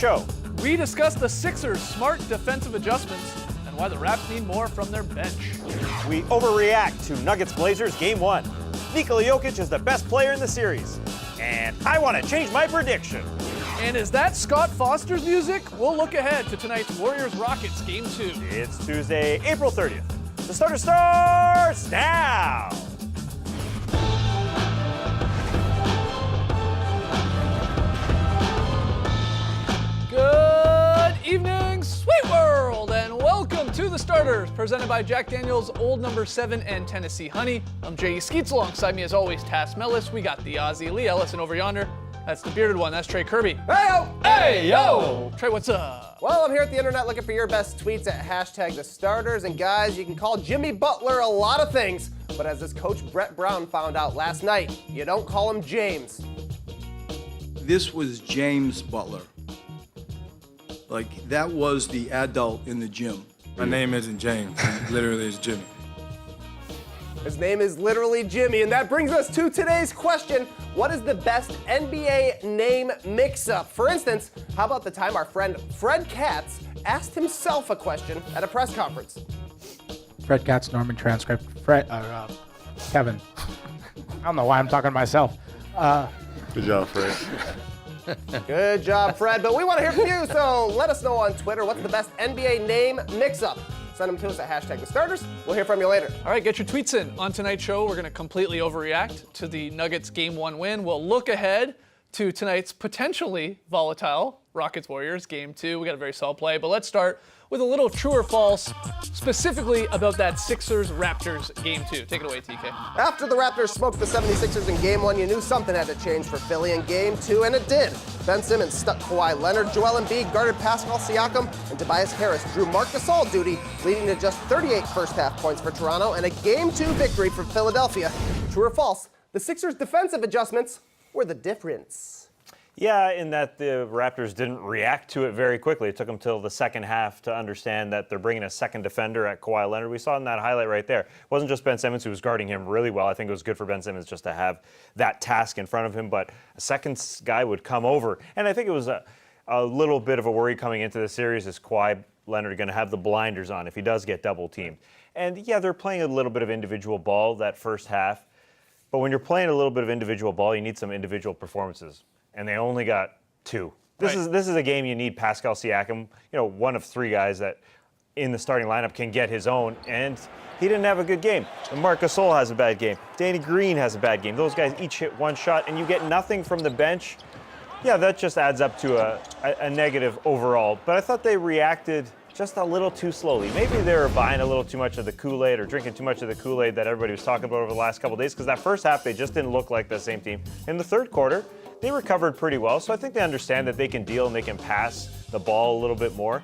show. We discuss the Sixers' smart defensive adjustments and why the Raps need more from their bench. We overreact to Nuggets Blazers Game 1. Nikola Jokic is the best player in the series. And I want to change my prediction. And is that Scott Foster's music? We'll look ahead to tonight's Warriors-Rockets Game 2. It's Tuesday, April 30th. The starter starts now. Good evening, sweet world, and welcome to The Starters, presented by Jack Daniel's Old No. 7 and Tennessee Honey. I'm J.E. Skeets, alongside me as always, Tass Mellis. We got the Aussie Lee Ellison over yonder. That's the bearded one. That's Trey Kirby. Hey-yo! Hey, yo! Trey, what's up? Well, I'm here at the internet looking for your best tweets at hashtag The Starters. And guys, you can call Jimmy Butler a lot of things, but as this coach Brett Brown found out last night, you don't call him James. This was James Butler. Like, that was the adult in the gym. My name isn't James, it literally is Jimmy. His name is literally Jimmy, and that brings us to today's question. What is the best NBA name mix-up? For instance, how about the time our friend Fred Katz asked himself a question at a press conference? Fred Katz, Norman transcript. Kevin. I don't know why I'm talking to myself. Good job, Fred. Good job, Fred. But we want to hear from you, so let us know on Twitter what's the best NBA name mix-up. Send them to us at hashtag The Starters. We'll hear from you later. All right, get your tweets in. On tonight's show, we're going to completely overreact to the Nuggets Game 1 win. We'll look ahead to tonight's potentially volatile Rockets-Warriors Game 2. We got a very solid play, but let's start with a little true or false, specifically about that Sixers-Raptors Game 2. Take it away, TK. After the Raptors smoked the 76ers in Game 1, you knew something had to change for Philly in Game 2, and it did. Ben Simmons stuck Kawhi Leonard, Joel Embiid guarded Pascal Siakam, and Tobias Harris drew Marc Gasol duty, leading to just 38 first-half points for Toronto and a Game 2 victory for Philadelphia. True or false, the Sixers' defensive adjustments were the difference. Yeah, in that the Raptors didn't react to it very quickly. It took them till the second half to understand that they're bringing a second defender at Kawhi Leonard. We saw in that highlight right there. It wasn't just Ben Simmons who was guarding him really well. I think it was good for Ben Simmons just to have that task in front of him, but a second guy would come over. And I think it was a little bit of a worry coming into the series. Is Kawhi Leonard going to have the blinders on if he does get double teamed? And yeah, they're playing a little bit of individual ball that first half. But when you're playing a little bit of individual ball, you need some individual performances. And they only got two. This is a game you need Pascal Siakam, one of three guys that in the starting lineup can get his own, and he didn't have a good game. And Marc Gasol has a bad game. Danny Green has a bad game. Those guys each hit one shot, and you get nothing from the bench. Yeah, that just adds up to a negative overall. But I thought they reacted just a little too slowly. Maybe they were buying a little too much of the Kool-Aid or drinking too much of the Kool-Aid that everybody was talking about over the last couple of days, because that first half, they just didn't look like the same team. In the third quarter, they recovered pretty well, so I think they understand that they can deal and they can pass the ball a little bit more.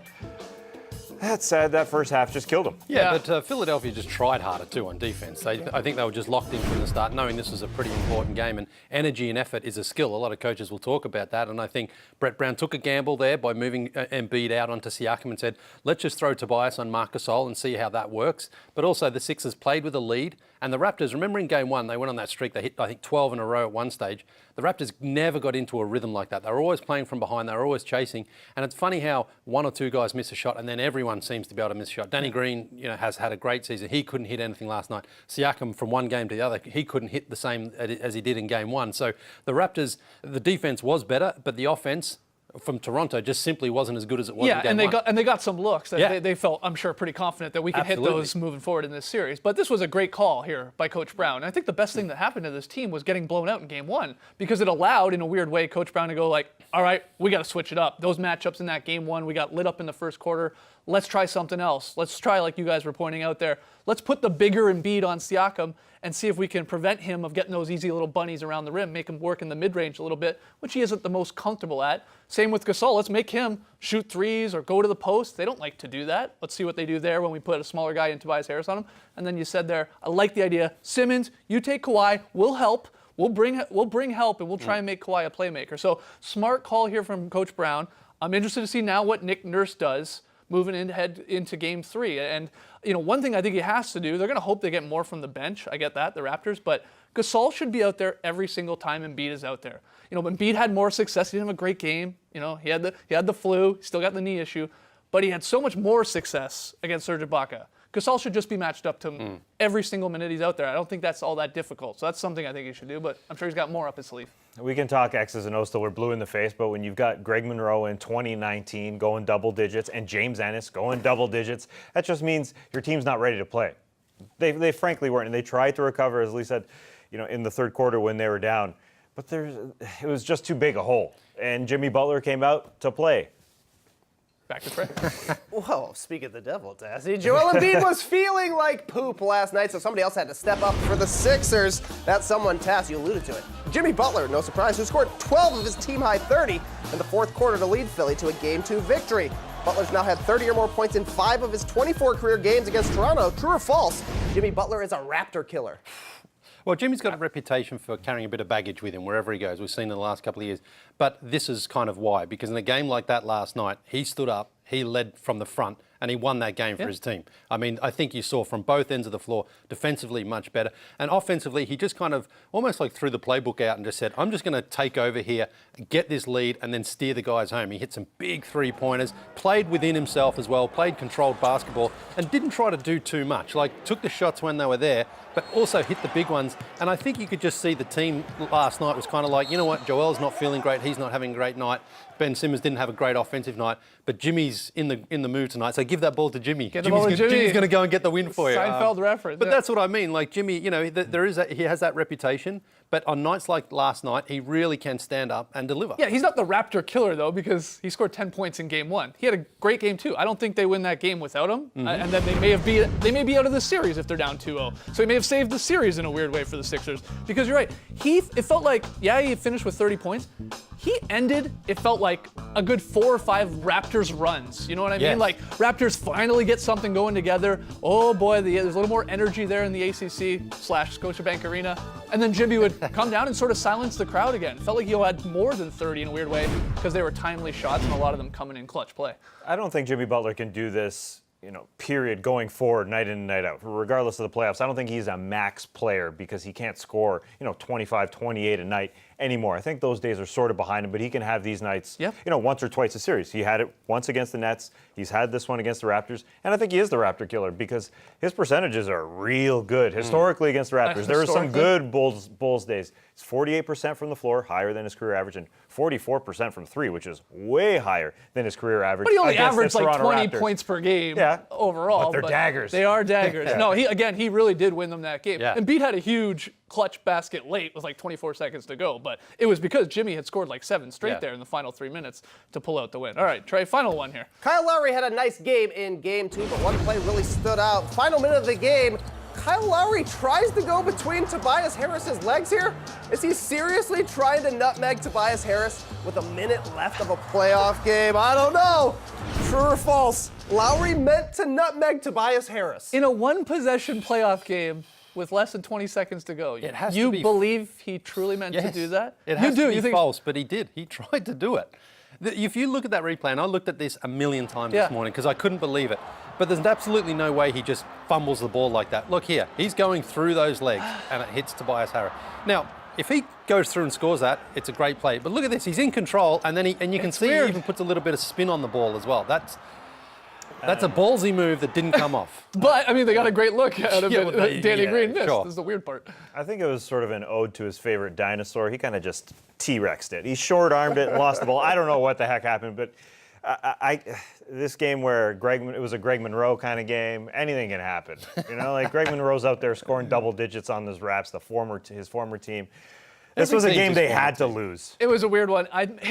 That said, that first half just killed them. Yeah, but Philadelphia just tried harder too on defense. I think they were just locked in from the start, knowing this was a pretty important game, and energy and effort is a skill. A lot of coaches will talk about that, and I think Brett Brown took a gamble there by moving Embiid out onto Siakam and said, let's just throw Tobias on Marc Gasol and see how that works. But also the Sixers played with a lead, and the Raptors, remember in Game 1, they went on that streak. They hit, I think, 12 in a row at one stage. The Raptors never got into a rhythm like that. They were always playing from behind. They were always chasing. And it's funny how one or two guys miss a shot and then everyone seems to be able to miss a shot. Danny Green, has had a great season. He couldn't hit anything last night. Siakam, from one game to the other, he couldn't hit the same as he did in Game 1. So the Raptors, the defense was better, but the offense from Toronto just simply wasn't as good as it was in Game 1. And they got some looks that they felt, I'm sure, pretty confident that we could hit those moving forward in this series. But this was a great call here by Coach Brown. And I think the best thing that happened to this team was getting blown out in Game 1, because it allowed, in a weird way, Coach Brown to go like, all right, we got to switch it up. Those matchups in that Game 1, we got lit up in the first quarter. Let's try something else. Let's try, like you guys were pointing out there, let's put the bigger Embiid on Siakam and see if we can prevent him of getting those easy little bunnies around the rim, make him work in the mid-range a little bit, which he isn't the most comfortable at. Same with Gasol. Let's make him shoot threes or go to the post. They don't like to do that. Let's see what they do there when we put a smaller guy in Tobias Harris on him. And then you said there, I like the idea. Simmons, you take Kawhi, we'll help. We'll bring help, and we'll try and make Kawhi a playmaker. So smart call here from Coach Brown. I'm interested to see now what Nick Nurse does. moving into Game 3. And one thing I think he has to do, they're going to hope they get more from the bench. I get that, the Raptors, but Gasol should be out there every single time Embiid is out there. Embiid had more success. He didn't have a great game. He had the flu, still got the knee issue, but he had so much more success against Serge Ibaka. Gasol should just be matched up to him every single minute he's out there. I don't think that's all that difficult. So that's something I think he should do, but I'm sure he's got more up his sleeve. We can talk X's and O's till we're blue in the face, but when you've got Greg Monroe in 2019 going double digits and James Ennis going double digits, that just means your team's not ready to play. They frankly weren't, and they tried to recover, as Lee said, in the third quarter when they were down. But it was just too big a hole. And Jimmy Butler came out to play. Back to Trey. Whoa, speak of the devil, Tassie. Joel Embiid was feeling like poop last night, so somebody else had to step up for the Sixers. That's someone, Tass, you alluded to it. Jimmy Butler, no surprise, who scored 12 of his team-high 30 in the fourth quarter to lead Philly to a Game 2 victory. Butler's now had 30 or more points in 5 of his 24 career games against Toronto. True or false? Jimmy Butler is a Raptor killer. Well, Jimmy's got a reputation for carrying a bit of baggage with him wherever he goes. We've seen in the last couple of years. But this is kind of why. Because in a game like that last night, he stood up, he led from the front, and he won that game for his team. I mean, I think you saw from both ends of the floor, defensively much better. And offensively, he just kind of almost like threw the playbook out and just said, I'm just going to take over here, get this lead, and then steer the guys home. He hit some big three-pointers, played within himself as well, played controlled basketball, and didn't try to do too much. Like, took the shots when they were there, but also hit the big ones. And I think you could just see the team last night was kind of like, you know what, Joel's not feeling great, he's not having a great night. Ben Simmons didn't have a great offensive night, but Jimmy's in the mood tonight, so give that ball to Jimmy. Get the ball to Jimmy. Jimmy's going to go and get the win for you. Seinfeld reference. But that's what I mean. Like Jimmy, he has that reputation, but on nights like last night, he really can stand up and deliver. Yeah, he's not the Raptor killer, though, because he scored 10 points in Game 1. He had a great Game 2. I don't think they win that game without him, and then they may be out of the series if they're down 2-0. So he may have saved the series in a weird way for the Sixers, because you're right. It felt like, he finished with 30 points. He ended, it felt like, a good 4 or 5 Raptors runs. You know what I mean? Yes. Like, Raptors finally get something going together. Oh boy, there's a little more energy there in the ACC/Scotiabank Arena. And then Jimmy would come down and sort of silence the crowd again. Felt like he had more than 30 in a weird way because they were timely shots and a lot of them coming in clutch play. I don't think Jimmy Butler can do this, period, going forward, night in and night out, regardless of the playoffs. I don't think he's a max player because he can't score, 25, 28 a night anymore. I think those days are sort of behind him, but he can have these nights, once or twice a series. He had it once against the Nets. He's had this one against the Raptors. And I think he is the Raptor killer because his percentages are real good historically against the Raptors. There were some good Bulls days. It's 48% from the floor, higher than his career average, and 44% from three, which is way higher than his career average. But he only averaged like Toronto 20 Raptors. Points per game But overall. they're daggers. They are daggers. No, he really did win them that game. Yeah. Embiid had a huge clutch basket late with like 24 seconds to go, but it was because Jimmy had scored like 7 straight there in the final 3 minutes to pull out the win. All right, Trey, final one here. Kyle Lowry had a nice game in Game 2, but one play really stood out. Final minute of the game, Kyle Lowry tries to go between Tobias Harris's legs here. Is he seriously trying to nutmeg Tobias Harris with a minute left of a playoff game? I don't know. True or false? Lowry meant to nutmeg Tobias Harris. In a one-possession playoff game with less than 20 seconds to go, It has you to be believe he truly meant to do that? It has to be You think false, but he did. He tried to do it. If you look at that replay, and I looked at this a million times this morning because I couldn't believe it, but there's absolutely no way he just fumbles the ball like that. Look here, he's going through those legs and it hits Tobias Harris. Now, if he goes through and scores that, it's a great play. But look at this, he's in control, and then you can see he even puts a little bit of spin on the ball as well. That's a ballsy move that didn't come off. But, I mean, they got a great look out of it. well, Danny Green missed. sure. This is the weird part. I think it was sort of an ode to his favorite dinosaur. He kind of just T-Rexed it. He short-armed it and lost the ball. I don't know what the heck happened, but this game where it was a Greg Monroe kind of game, anything can happen. Like Greg Monroe's out there scoring double digits on his Raps, his former team. This was a game they had to lose. It was a weird one.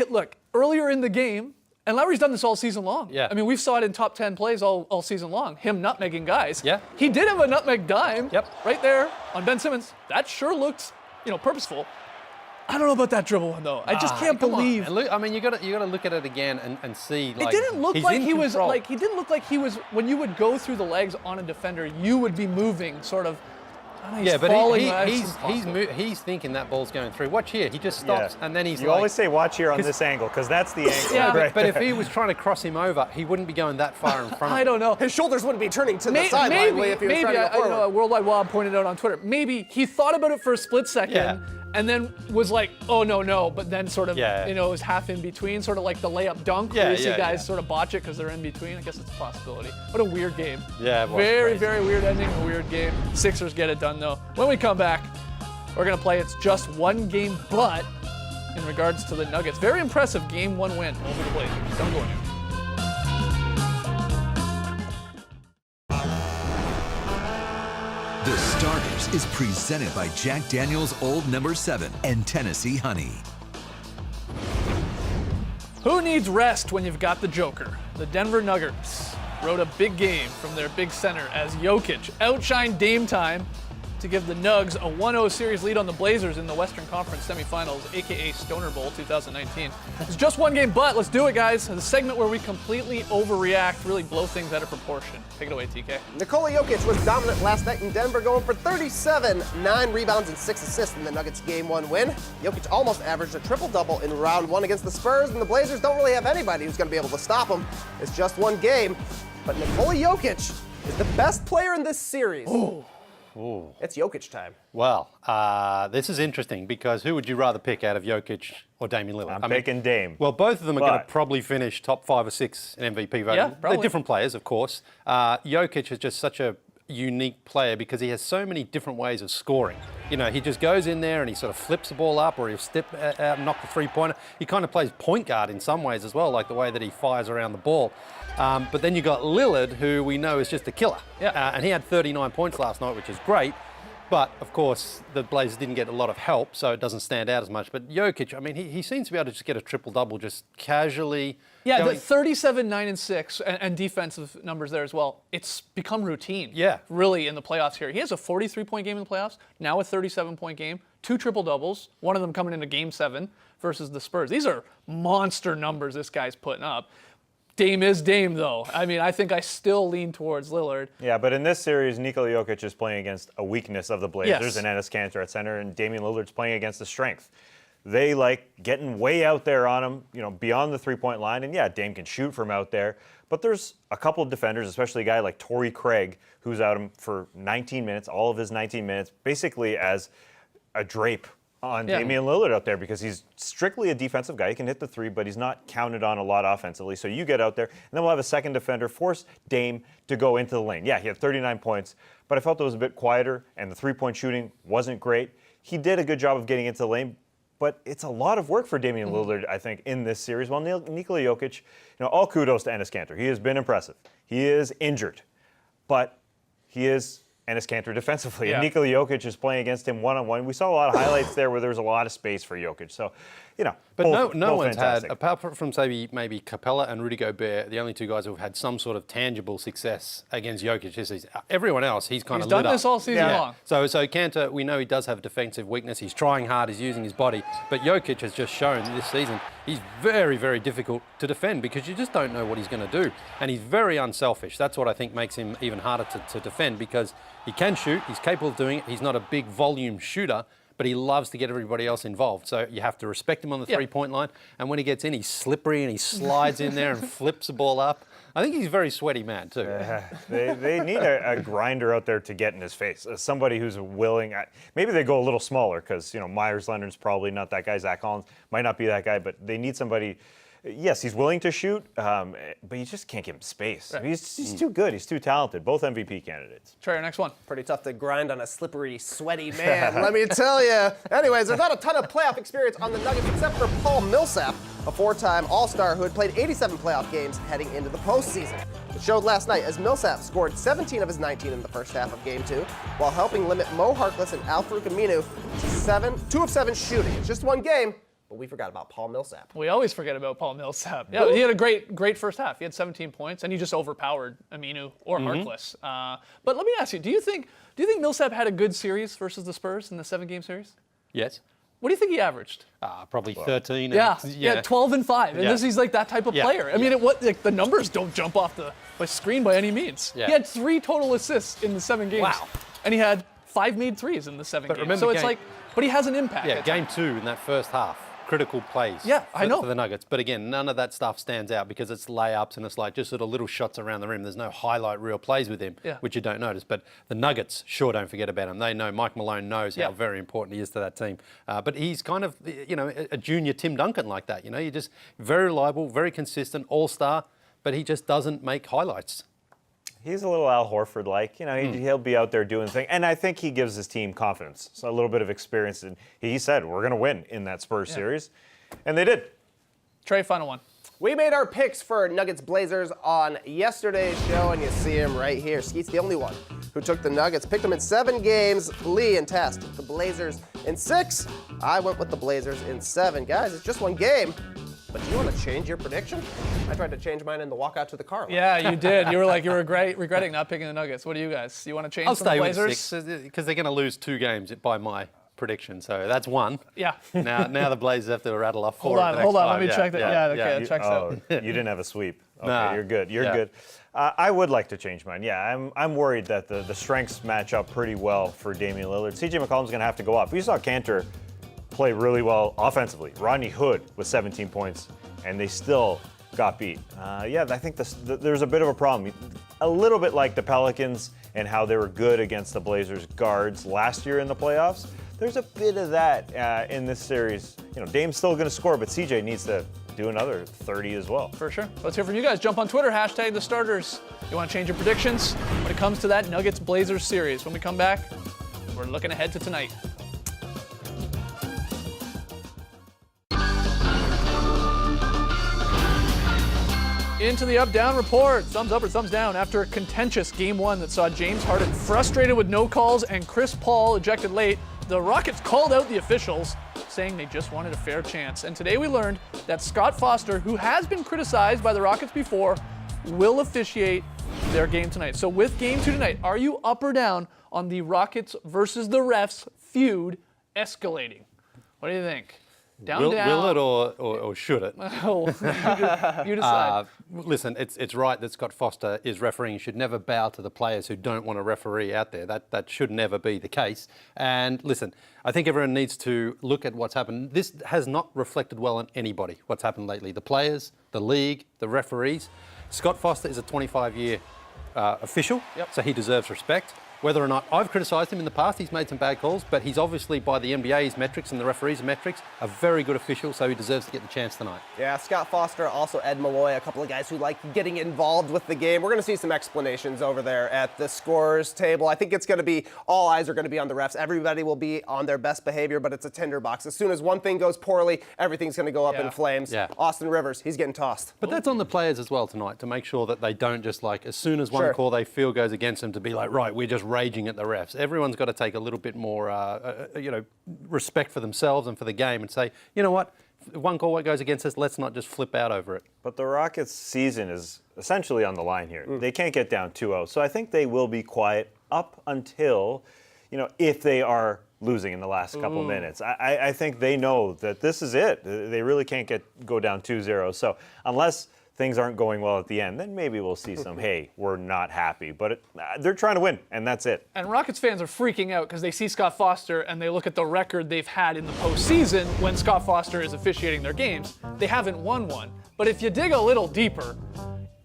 Look, earlier in the game, and Lowry's done this all season long. Yeah. I mean, we saw it in top 10 plays all season long, him nutmegging guys. Yeah. He did have a nutmeg dime Yep. right there on Ben Simmons. That sure looked, purposeful. I don't know about that dribble one, though. I just can't believe. And look, I mean, you got to look at it again and see. Like, It didn't look he's like in he was control. when you would go through the legs on a defender, you would be moving sort of. Yeah, but falling. he's thinking that ball's going through. Watch here, he just stops and then he's You always say watch here on this angle because that's the angle. Yeah, right but if there. he was trying to cross him over, he wouldn't be going that far in front of him. I don't know. His shoulders wouldn't be turning to the sideline if he was trying to go I forward. know, Worldwide Wob pointed out on Twitter, maybe he thought about it for a split second and then was like, oh, no, but then sort of, was half in between, sort of like the layup dunk where you see guys sort of botch it because they're in between. I guess it's a possibility. What a weird game. Yeah, it was very, crazy. very weird ending, a weird game. Sixers get it done, though. When we come back, we're going to play It's Just One Game, but in regards to the Nuggets, very impressive Game 1 win over the Blazers. Don't go anywhere. The Starters is presented by Jack Daniel's Old No. 7 and Tennessee Honey. Who needs rest when you've got the Joker? The Denver Nuggets rode a big game from their big center as Jokic outshined Dame time to give the Nugs a 1-0 series lead on the Blazers in the Western Conference semifinals, aka Stoner Bowl 2019. It's just one game, but let's do it, guys. The segment where we completely overreact, really blow things out of proportion. Take it away, TK. Nikola Jokic was dominant last night in Denver, going for 37, 9 rebounds, and 6 assists in the Nuggets' Game 1 win. Jokic almost averaged a triple-double in round 1 against the Spurs, and the Blazers don't really have anybody who's going to be able to stop him. It's just one game, but Nikola Jokic is the best player in this series. Ooh. It's Jokic time. Well, this is interesting because who would you rather pick out of Jokic or Damian Lillard? I'm picking Dame. Well, both of them are going to probably finish top 5 or 6 in MVP voting. Yeah, probably. They're different players, of course. Jokic is just such a unique player because he has so many different ways of scoring. You know, he just goes in there and he sort of flips the ball up or he'll step out and knock the three-pointer. He kind of plays point guard in some ways as well, like the way that he fires around the ball. But then you got Lillard, who we know is just a killer. And he had 39 points last night, which is great. But, of course, the Blazers didn't get a lot of help, so it doesn't stand out as much. But Jokic, I mean, he seems to be able to just get a triple-double just casually. Yeah, the 37, 9, and 6, and defensive numbers there as well. It's become routine. Yeah. Really, in the playoffs here. He has a 43-point game in the playoffs, now a 37-point game, 2 triple-doubles, one of them coming into Game 7 versus the Spurs. These are monster numbers this guy's putting up. Dame is Dame, though. I mean, I think I still lean towards Lillard. Yeah, but in this series, Nikola Jokic is playing against a weakness of the Blazers and Enes Kanter at center, and Damian Lillard's playing against the strength. They like getting way out there on him, beyond the three-point line. And yeah, Dame can shoot from out there, but there's a couple of defenders, especially a guy like Torrey Craig, who's out him for 19 minutes, all of his 19 minutes, basically as a drape on Damian Lillard out there because he's strictly a defensive guy. He can hit the three, but he's not counted on a lot offensively. So you get out there, and then we'll have a second defender force Dame to go into the lane. Yeah, he had 39 points, but I felt it was a bit quieter, and the three-point shooting wasn't great. He did a good job of getting into the lane, but it's a lot of work for Damian Lillard, I think, in this series. Well, Nikola Jokic, all kudos to Enes Kanter. He has been impressive. He is injured, but he is Enes Kanter defensively. And Nikola Jokic is playing against him one-on-one. We saw a lot of highlights there where there was a lot of space for Jokic. So, But no one's fantastic. had, apart from maybe Capella and Rudy Gobert, the only two guys who have had some sort of tangible success against Jokic this season. Everyone else, he's kind of lit up. He's done this all season long. So Kanter, we know he does have defensive weakness. He's trying hard. He's using his body. But Jokic has just shown this season he's very, very difficult to defend because you just don't know what he's going to do. And he's very unselfish. That's what I think makes him even harder to defend because he can shoot. He's capable of doing it. He's not a big volume shooter, but he loves to get everybody else involved. So you have to respect him on the three-point line. And when he gets in, he's slippery and he slides in there and flips the ball up. I think he's a very sweaty man, too. They need a grinder out there to get in his face. Somebody who's willing. Maybe they go a little smaller because, Myers Leonard's probably not that guy. Zach Collins might not be that guy, but they need somebody. Yes, he's willing to shoot, but you just can't give him space. Right. He's too good. He's too talented. Both MVP candidates. Try our next one. Pretty tough to grind on a slippery, sweaty man, let me tell you. Anyways, there's not a ton of playoff experience on the Nuggets except for Paul Millsap, a 4-time All-Star who had played 87 playoff games heading into the postseason. It showed last night as Millsap scored 17 of his 19 in the first half of Game 2, while helping limit Mo Harkless and Al-Farouq Aminu to 2 of 7 shooting. It's just one game. But we forgot about Paul Millsap. We always forget about Paul Millsap. Yeah, he had a great first half. He had 17 points, and he just overpowered Aminu or Harkless. But let me ask you: Do you think Millsap had a good series versus the Spurs in the 7-game series? Yes. What do you think he averaged? Probably 13. Yeah, 12 and 5. And he's like that type of player. I mean, the numbers don't jump off the screen by any means. Yeah. He had 3 total assists in the 7 games. Wow. And he had 5 made threes in the 7 games. remember So it's game- like, but he has an impact. Yeah, at game times. 2 in that first half, critical plays. Yeah, I know. For the Nuggets. But again, none of that stuff stands out because it's layups and it's like just sort of little shots around the rim. There's no highlight reel plays with him, Yeah. which you don't notice. But the Nuggets, sure, don't forget about him. They know Mike Malone knows Yeah. how very important he is to that team. But he's kind of, a junior Tim Duncan like that. You're just very reliable, very consistent, all-star, but he just doesn't make highlights. He's a little Al Horford-like. He'll be out there doing things. And I think he gives his team confidence. So a little bit of experience. And he said, we're going to win in that Spurs series. And they did. Trey, final one. We made our picks for Nuggets Blazers on yesterday's show, and you see him right here. Skeet's the only one who took the Nuggets, picked them in 7 games. Lee and Tess took the Blazers in 6. I went with the Blazers in 7. Guys, it's just one game. But do you want to change your prediction? I tried to change mine in the walk out to the car. Yeah, you did. You were like, you were regretting not picking the Nuggets. What do you guys? You want to change I'll from the stay with Blazers? 6 because they're going to lose 2 games by my prediction. So that's 1. Yeah. Now the Blazers have to rattle off 4. Hold on. Let me check that. Yeah, okay, that checks out. You didn't have a sweep. Okay, Nah. you're good. You're Yeah. good. I would like to change mine. Yeah, I'm worried that the strengths match up pretty well for Damian Lillard. CJ McCollum's going to have to go off. We saw Cantor play really well offensively. Rodney Hood with 17 points, and they still got beat. I think there's a bit of a problem. A little bit like the Pelicans and how they were good against the Blazers guards last year in the playoffs. There's a bit of that in this series. Dame's still going to score, but CJ needs to do another 30 as well. For sure. Let's hear from you guys. Jump on Twitter, hashtag the starters. You want to change your predictions when it comes to that Nuggets Blazers series. When we come back, we're looking ahead to tonight. Into the up-down report. Thumbs up or thumbs down after a contentious Game 1 that saw James Harden frustrated with no calls and Chris Paul ejected late. The Rockets called out the officials, saying they just wanted a fair chance. And today we learned that Scott Foster, who has been criticized by the Rockets before, will officiate their game tonight. So with Game 2 tonight, are you up or down on the Rockets versus the refs feud escalating? What do you think? Down. Will it or should it? Oh, you decide. Listen, it's right that Scott Foster is refereeing. He should never bow to the players who don't want a referee out there. That should never be the case. And listen, I think everyone needs to look at what's happened. This has not reflected well on anybody, what's happened lately. The players, the league, the referees. Scott Foster is a 25-year official, so he deserves respect. Whether or not I've criticised him in the past, he's made some bad calls, but he's obviously, by the NBA's metrics and the referees' metrics, a very good official, so he deserves to get the chance tonight. Yeah, Scott Foster, also Ed Malloy, a couple of guys who like getting involved with the game. We're going to see some explanations over there at the scorers table. I think it's going to be, all eyes are going to be on the refs. Everybody will be on their best behavior, but it's a tinderbox. As soon as one thing goes poorly, everything's going to go up in flames. Yeah. Austin Rivers, he's getting tossed. But that's on the players as well tonight, to make sure that they don't just as soon as one call they feel goes against them, to be like, right, we're just raging at the refs. Everyone's got to take a little bit more, respect for themselves and for the game and say, you know what, if one call goes against us, let's not just flip out over it. But the Rockets' season is essentially on the line here. They can't get down 2-0. So I think they will be quiet up until, if they are losing in the last couple minutes. I think they know that this is it. They really can't go down 2-0. So unless things aren't going well at the end, then maybe we'll see some, hey, we're not happy. But they're trying to win, and that's it. And Rockets fans are freaking out because they see Scott Foster and they look at the record they've had in the postseason when Scott Foster is officiating their games. They haven't won one. But if you dig a little deeper,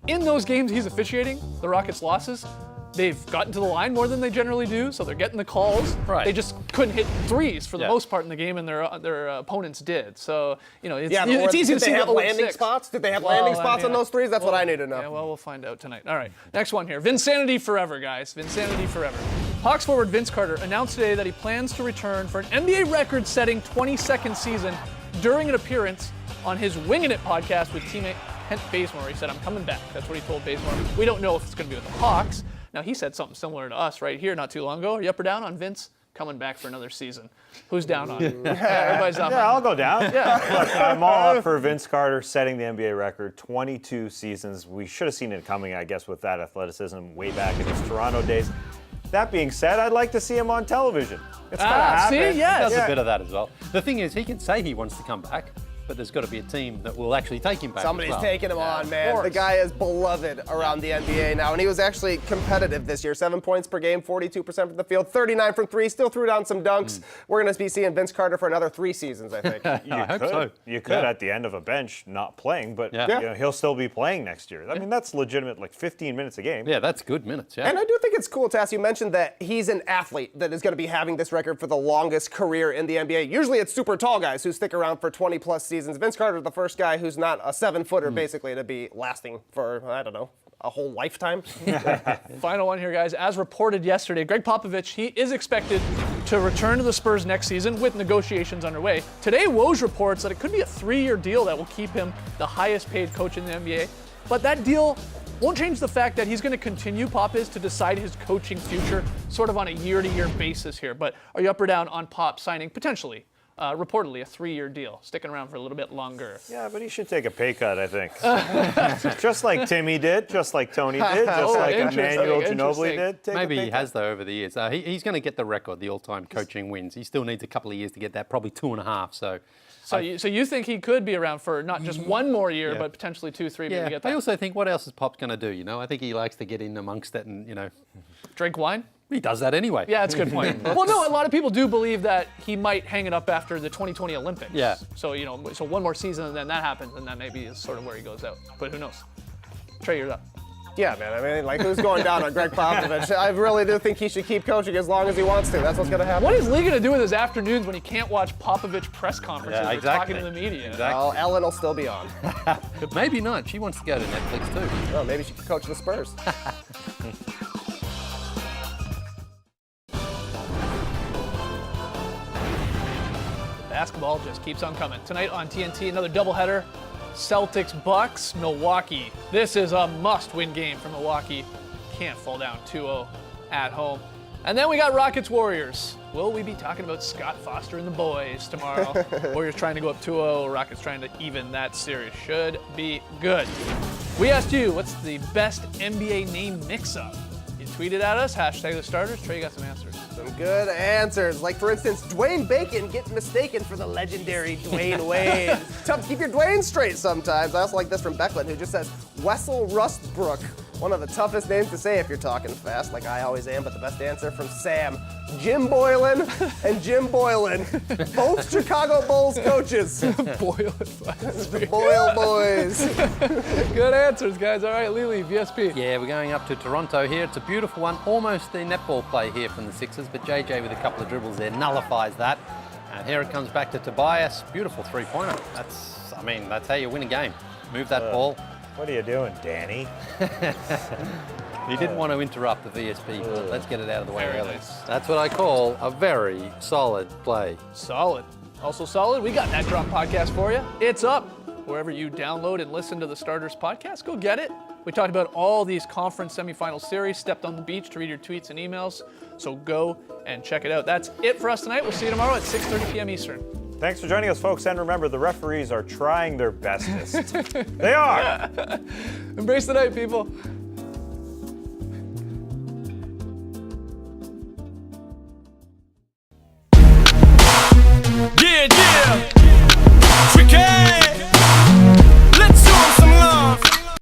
in those games he's officiating, the Rockets' losses, they've gotten to the line more than they generally do, so they're getting the calls. Right. They just couldn't hit threes for the most part in the game, and their opponents did. So, it's, Yeah, it's easy to see Did they have the landing 06. spots? Did they have landing spots on those threes? That's what I need to know. Yeah, well, we'll find out tonight. All right, next one here. Vinsanity forever, guys. Vinsanity forever. Hawks forward Vince Carter announced today that he plans to return for an NBA record-setting 22nd season during an appearance on his Wingin' It podcast with teammate Kent Bazemore. He said, I'm coming back. That's what he told Bazemore. We don't know if it's going to be with the Hawks. Now, he said something similar to us right here not too long ago. Are you up or down on Vince coming back for another season? Who's down on it? Everybody's up. Yeah, I'll go down. Look, I'm all up for Vince Carter setting the NBA record, 22 seasons. We should have seen it coming, I guess, with that athleticism way back in his Toronto days. That being said, I'd like to see him on television. It's going to happen. See, yes. He does a bit of that as well. The thing is, he can say he wants to come back, but there's got to be a team that will actually take him back. Somebody's as well. taking him on, man. course. The guy is beloved around the NBA now, and he was actually competitive this year. 7 points per game, 42% from the field, 39 from 3, still threw down some dunks. We're going to be seeing Vince Carter for another 3 seasons, I think. I hope so. You could at the end of a bench not playing, but Yeah. you know, he'll still be playing next year. I mean, that's legitimate, like 15 minutes a game. Yeah, that's good minutes. Yeah. And I do think it's cool, Tass, you mentioned that he's an athlete that is going to be having this record for the longest career in the NBA. Usually it's super tall guys who stick around for 20-plus seasons. Vince Carter's the first guy who's not a 7-footer, basically, to be lasting for, I don't know, a whole lifetime. Final one here, guys. As reported yesterday, Greg Popovich, he is expected to return to the Spurs next season with negotiations underway. Today, Woj reports that it could be a 3-year deal that will keep him the highest paid coach in the NBA. But that deal won't change the fact that he's going to continue, Pop is, to decide his coaching future sort of on a year-to-year basis here. But are you up or down on Pop signing potentially, reportedly, a 3-year deal, sticking around for a little bit longer? Yeah, but he should take a pay cut, I think. Just like Timmy did, just like Tony did, just like Emmanuel Ginobili did. Take a Maybe pay he cut. has, though, over the years. He's going to get the record, the all-time coaching wins. He still needs a couple of years to get that, probably 2.5. So you think he could be around for not just one more year, but potentially 2, 3 maybe get that? I also think, what else is Pop going to do? You know, I think he likes to get in amongst it, and Drink wine? he does that anyway. Yeah, that's a good point. Well, no, a lot of people do believe that he might hang it up after the 2020 Olympics. Yeah. So, so one more season and then that happens, and that maybe is sort of where he goes out. But who knows? Trey, you're up. Yeah, man. I mean, like, who's going down on Greg Popovich? I really do think he should keep coaching as long as he wants to. That's what's going to happen. What is Lee going to do with his afternoons when he can't watch Popovich press conferences or exactly. talking to the media? Exactly. Well, Ellen will still be on. But maybe not. She wants to go to Netflix too. Well, maybe she could coach the Spurs. Basketball just keeps on coming. Tonight on TNT, another doubleheader. Celtics, Bucks, Milwaukee. This is a must-win game for Milwaukee. Can't fall down 2-0 at home. And then we got Rockets, Warriors. Will we be talking about Scott Foster and the boys tomorrow? Warriors trying to go up 2-0. Rockets trying to even that series. Should be good. We asked you, what's the best NBA name mix-up? You tweeted at us, hashtag the starters. Trey, you got some answers. Some good answers. Like, for instance, Dwayne Bacon gets mistaken for the legendary Dwayne Wade. Tough to keep your Dwayne straight sometimes. I also like this from Becklin, who just says, Wessel Rustbrook. One of the toughest names to say if you're talking fast, like I always am, but the best answer from Sam. Jim Boylan and Jim Boylan, both Chicago Bulls coaches. Boyle. The Boyle boys. Good answers, guys. All right, Lily, VSP. Yeah, we're going up to Toronto here. It's a beautiful one, almost a netball play here from the Sixers, but JJ with a couple of dribbles there nullifies that. And here it comes back to Tobias. Beautiful three-pointer. That's how you win a game. Move that ball. What are you doing, Danny? He didn't want to interrupt the VSP, but let's get it out of the way Very early. nice. That's what I call a very solid play. Solid. Also solid, we got that drop podcast for you. It's up. Wherever you download and listen to the Starters podcast, go get it. We talked about all these conference semifinal series, stepped on the beach to read your tweets and emails, so go and check it out. That's it for us tonight. We'll see you tomorrow at 6:30 p.m. Eastern. Thanks for joining us, folks. And remember, the referees are trying their bestest. They are. Embrace the night, people.